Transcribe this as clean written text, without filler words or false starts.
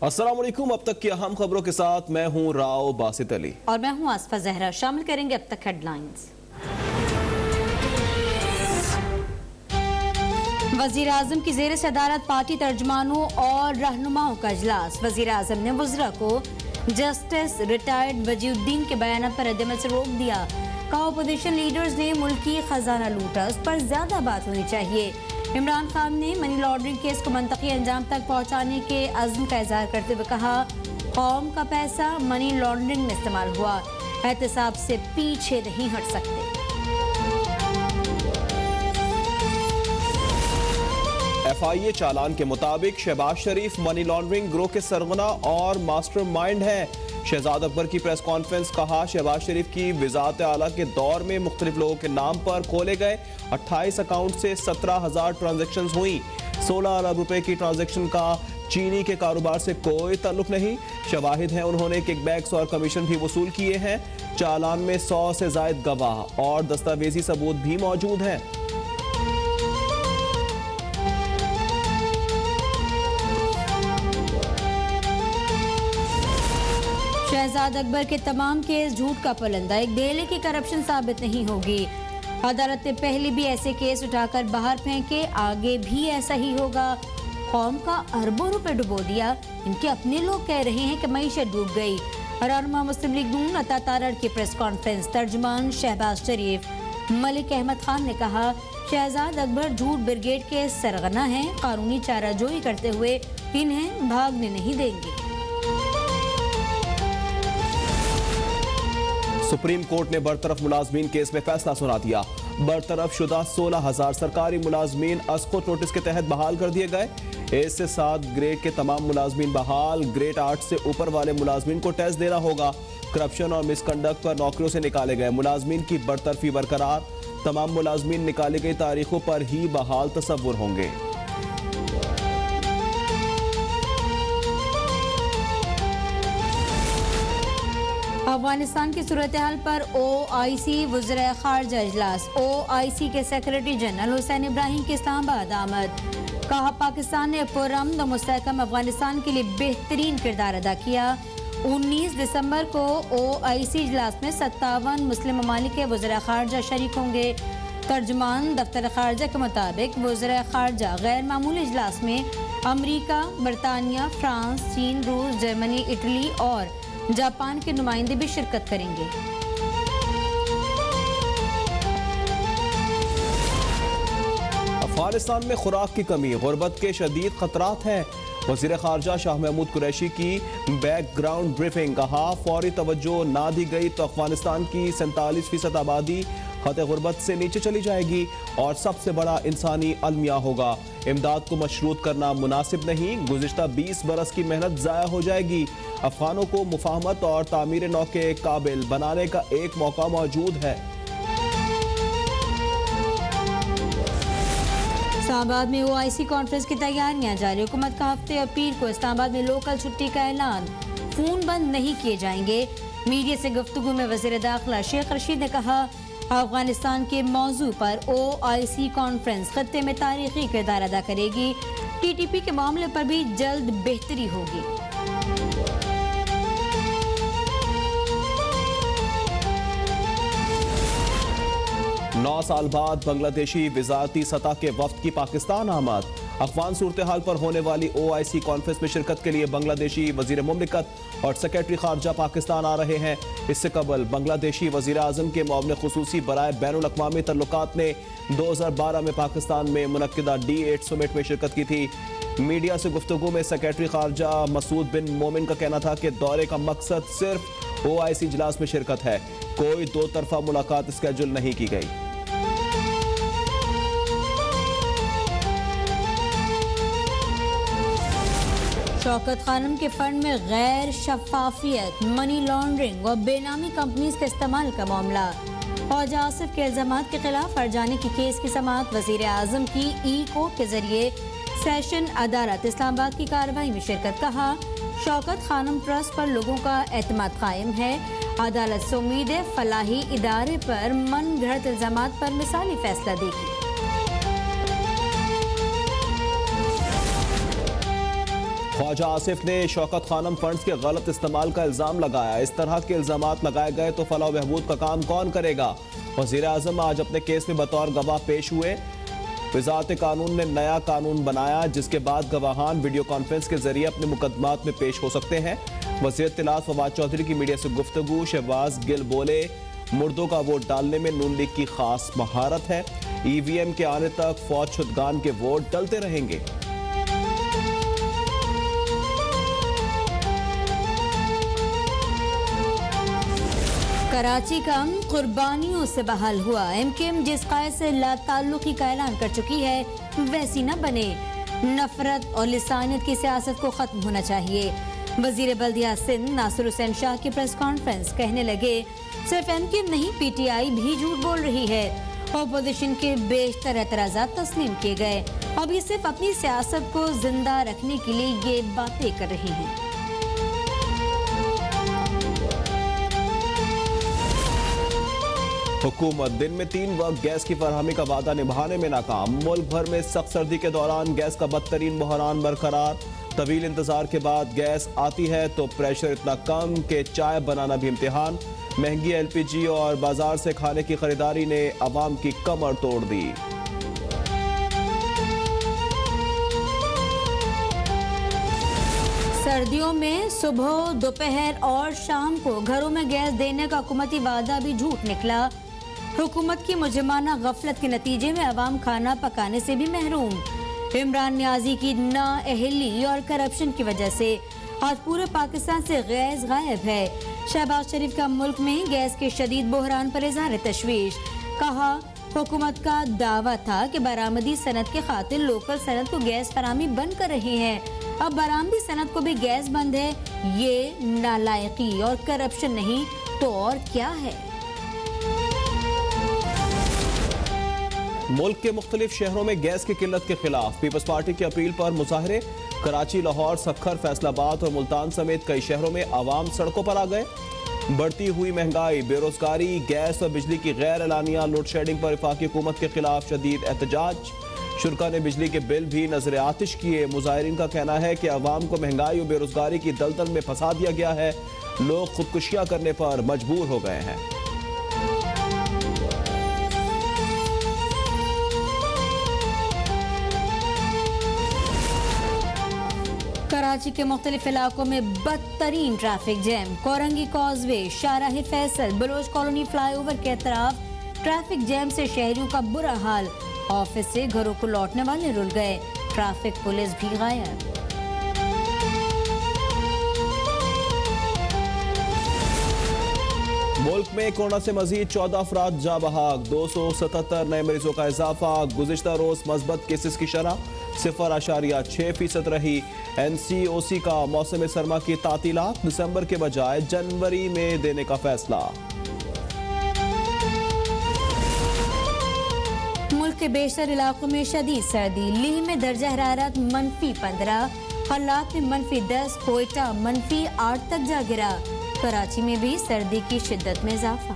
अस्सलाम वालेकुम। अब तक की अहम खबरों के साथ मैं हूं राव बासित अली और मैं हूं आसफा जहरा। शामिल करेंगे अब तक हेडलाइंस। वजीर आजम की जेर सदारत पार्टी तर्जमानों और रहनुमाओं का इजलास। वजीर आजम ने वज़रा को जस्टिस रिटायर्ड वजीउद्दीन के बयान पर रद्दअमल से रोक दिया। कहा अपोजिशन लीडर्स ने मुल्की खजाना लूटा, उस पर ज्यादा बात होनी चाहिए। इमरान खान ने मनी लॉन्ड्रिंग केस को मंतकी अंजाम तक पहुंचाने के अज़्म का इजहार करते हुए कहा, कौम का पैसा मनी लॉन्ड्रिंग में इस्तेमाल हुआ, एहतसाब से पीछे नहीं हट सकते। FIA चालान के मुताबिक शहबाज शरीफ मनी लॉन्ड्रिंग ग्रोह के सरगना और मास्टरमाइंड है। शहजाद अकबर की प्रेस कॉन्फ्रेंस। कहा, शहबाज शरीफ की वज़ारत आला के दौर में मुख्तलिफ लोगों के नाम पर खोले गए 28 अकाउंट से 17,000 ट्रांजेक्शन हुई। 16 अरब रुपए की ट्रांजेक्शन का चीनी के कारोबार से कोई ताल्लुक नहीं। शवाहिद हैं, उन्होंने किकबैक्स और कमीशन भी वसूल किए हैं। चालान में 100 से जायद गवाह और दस्तावेजी सबूत भी मौजूद हैं। शहजाद अकबर के तमाम केस झूठ का पुलंदा, एक डेले की करप्शन साबित नहीं होगी। अदालत ने पहले भी ऐसे केस उठाकर बाहर फेंके, आगे भी ऐसा ही होगा। कौम का अरबों रुपए डुबो दिया, इनके अपने लोग कह रहे हैं कि मईशत डूब गई। रहनुमा मुस्लिम लीग नून अता तारड़ की प्रेस कॉन्फ्रेंस। तर्जुमान शहबाज शरीफ। मलिक अहमद खान ने कहा, शहजाद अकबर झूठ ब्रिगेड के सरगना हैं, कानूनी चाराजोई करते हुए इन्हें भागने नहीं देंगे। सुप्रीम कोर्ट ने बरतरफ मुलाजमीन केस में फैसला सुना दिया। बरतरफ शुदा 16,000 सरकारी मुलाजमीन अस्कोट नोटिस के तहत बहाल कर दिए गए। 1 से 7 ग्रेड के तमाम मुलाजमीन बहाल। ग्रेड 8 से ऊपर वाले मुलाजमीन को टेस्ट देना होगा। करप्शन और मिसकंडक्ट पर नौकरियों से निकाले गए मुलाजमीन की बरतरफी बरकरार। तमाम मुलाजमीन निकाली गई तारीखों पर ही बहाल तसव्वुर होंगे। अफगानिस्तान की सूरत हाल पर OIC वज़ीर ख़ारजा इजलास। OIC के सेक्रेटरी जनरल हुसैन इब्राहिम की इस्लामाबाद आमद। कहा, पाकिस्तान ने पुरअमन व मुस्तहकम अफगानिस्तान के लिए बेहतरीन किरदार अदा किया। 19 दिसंबर को OIC इजलास में 57 मुस्लिम ममालिक के वज़ीर ख़ारजा शरीक होंगे। तर्जुमान दफ्तर ख़ारजा के मुताबिक वज़ीर ख़ारजा गैर मामूली इजलास में अमरीका, बरतानिया, फ्रांस, चीन, रूस, जर्मनी, इटली और जापान के नुमाइंदे भी शिरकत करेंगे। अफगानिस्तान में खुराक की कमी, गुर्बत के शदीद खतरात हैं। वज़ीर ख़ारजा शाह महमूद कुरैशी की बैकग्राउंड ब्रीफिंग। कहा, फौरी तवज्जो ना दी गई तो अफगानिस्तान की 47% आबादी खत गुर्बत से नीचे चली जाएगी और सबसे बड़ा इंसानी अलमिया होगा। इमदाद को मशरूत करना मुनासिब नहीं। गुज़िश्ता 20 बरस की मेहनत ज़ाया हो जाएगी। अफगानों को मुफाहमत और तामीर नौ के काबिल बनाने का एक मौका मौजूद है। इस्लामाबाद में OIC कॉन्फ्रेंस की तैयारियां जारी। हुकूमत का हफ्ते और पीर को इस्लामाबाद में लोकल छुट्टी का ऐलान। फोन बंद नहीं किए जाएंगे। मीडिया से गुफ्तगू में वज़ीर दाखिला शेख रशीद ने कहा, अफगानिस्तान के मौजू पर OIC कॉन्फ्रेंस खत्ते में तारीखी किरदार अदा करेगी। TTP के मामले पर भी जल्द बेहतरी होगी। 9 साल बाद बांग्लादेशी वज़ारती सतह के वफ्द की पाकिस्तान आमद। अफगान सूरत हाल पर होने वाली OIC कॉन्फ्रेंस में शिरकत के लिए बांग्लादेशी वज़ीर मुमलिकत और सेक्रेटरी खारजा पाकिस्तान आ रहे हैं। इससे कबल बांग्लादेशी वज़ीर आज़म के मुआविन खुसूसी बराए बैनुल अक़वामी तल्लुकात ने 2012 में पाकिस्तान में मुनक्किदा D8 समिट में शिरकत की थी। मीडिया से गुफ्तगू में सेक्रेटरी खारजा मसूद बिन मोमिन का कहना था कि दौरे का मकसद सिर्फ OIC इजलास में शिरकत है, कोई दो तरफा मुलाकात स्केड्यूल नहीं की गई। शौकत खानम के फंड में गैर शफाफियत, मनी लॉन्ड्रिंग और बेनामी कंपनीज के इस्तेमाल का मामला। ख्वाजा आसिफ के इल्जामात के खिलाफ फरजानी की केस की समाअत। वज़ीर आज़म की E-कोर्ट के जरिए सेशन अदालत इस्लामाबाद की कार्रवाई में शिरकत। कहा, शौकत खानम ट्रस्ट पर लोगों का एतमाद कायम है। अदालत से उम्मीद है फलाही इदारे पर मन घड़त इल्जामात पर मिसाली फैसला देगी। ख्वाजा आसिफ ने शौकत खानम फंड्स के गलत इस्तेमाल का इल्जाम लगाया। इस तरह के इल्जामात लगाए गए तो फलाह बहबूद का काम कौन करेगा? वजीर आजम आज अपने केस में बतौर गवाह पेश हुए। वजारत कानून ने नया कानून बनाया जिसके बाद गवाहान वीडियो कॉन्फ्रेंस के जरिए अपने मुकदमात में पेश हो सकते हैं। वज़ीर इत्तलात फवाद चौधरी की मीडिया से गुफ्तगू। शहबाज गिल बोले, मुर्दों का वोट डालने में नून लीग की खास महारत है। EVM के आने तक फौज शुदगान के वोट डलते रहेंगे। कराची का कुर्बानियों से बहाल हुआ। MKM जिस कायद से लाताल्लुकी का ऐलान कर चुकी है वैसी न बने। नफरत और लिसानियत की सियासत को खत्म होना चाहिए। वजीर बल्दिया सिंध नासिर हुसैन शाह की प्रेस कॉन्फ्रेंस, कहने लगे सिर्फ MKM नहीं PTI भी झूठ बोल रही है। अपोजिशन के बेशतर एतराज़ात तस्लीम किए गए। अब ये सिर्फ अपनी सियासत को जिंदा रखने के लिए ये बातें कर रही हैं। हुकूमत दिन में 3 वक्त गैस की फरहमी का वादा निभाने में नाकाम। मुल्क भर में सख्त सर्दी के दौरान गैस का बदतरीन बहरान बरकरार। तवील इंतजार के बाद गैस आती है तो प्रेशर इतना कम कि चाय बनाना भी इम्तिहान। महंगी LPG और बाजार से खाने की खरीदारी ने अवाम की कमर तोड़ दी। सर्दियों में सुबह, दोपहर और शाम को घरों में गैस देने का हुकूमती वादा भी झूठ निकला। हुकूमत की मुजरिमाना गफलत के नतीजे में अवाम खाना पकाने से भी महरूम। इमरान नियाजी की नाअहली और करप्शन की वजह से आज पूरे पाकिस्तान से गैस गायब है। शहबाज शरीफ का मुल्क में गैस के शदीद बहरान पर इज़हार तशवीश। कहा, हुकूमत का दावा था कि बरामदी सनत के खातिर लोकल सनत को गैस फराहमी बंद कर रही है। अब बरामदी सनत को भी गैस बंद है। ये नालायकी और करप्शन नहीं तो और क्या है? मुल्क के मुख्तलिफ शहरों में गैस की किल्लत के खिलाफ पीपल्स पार्टी की अपील पर मुजाहरे। कराची, लाहौर, सक्खर, फैसलाबाद और मुल्तान समेत कई शहरों में आवाम सड़कों पर आ गए। बढ़ती हुई महंगाई, बेरोजगारी, गैस और बिजली की गैर एलानिया लोड शेडिंग पर वफाकी हुकूमत के खिलाफ शदीद एहतजाज। शुरा ने बिजली के बिल भी नजर आतिश किए। मुजाहिरीन का कहना है कि अवाम को महंगाई और बेरोजगारी की दलदल में फंसा दिया गया है। लोग खुदकुशियां करने पर मजबूर हो गए हैं। कराची के मुख्तलिफ इलाकों में बदतरीन traffic jam. Korangi causeway, Shahrah Faisal, Baloch colony flyover के अतराफ ट्रैफिक जैम से शहरियों का बुरा हाल। ऑफिस से घरों को लौटने वाले रुल गए। ट्रैफिक पुलिस भी गायब। मुल्क में कोरोना से मजीद 14 अफराद जा बहाक। 277 नए मरीजों का इजाफा। गुज़िश्ता रोज मस्बत केसेस की शरह 0.6% रही। NCOC का मौसम सरमा की तातीलात दिसंबर के बजाय जनवरी में देने का फैसला। मुल्क के बेशतर इलाकों में शदीद सर्दी। लीह में दर्जा हरारत -15, हालात में -10, कोयटा -8 तक जा गिरा। कराची में भी सर्दी की शिद्दत में इजाफा।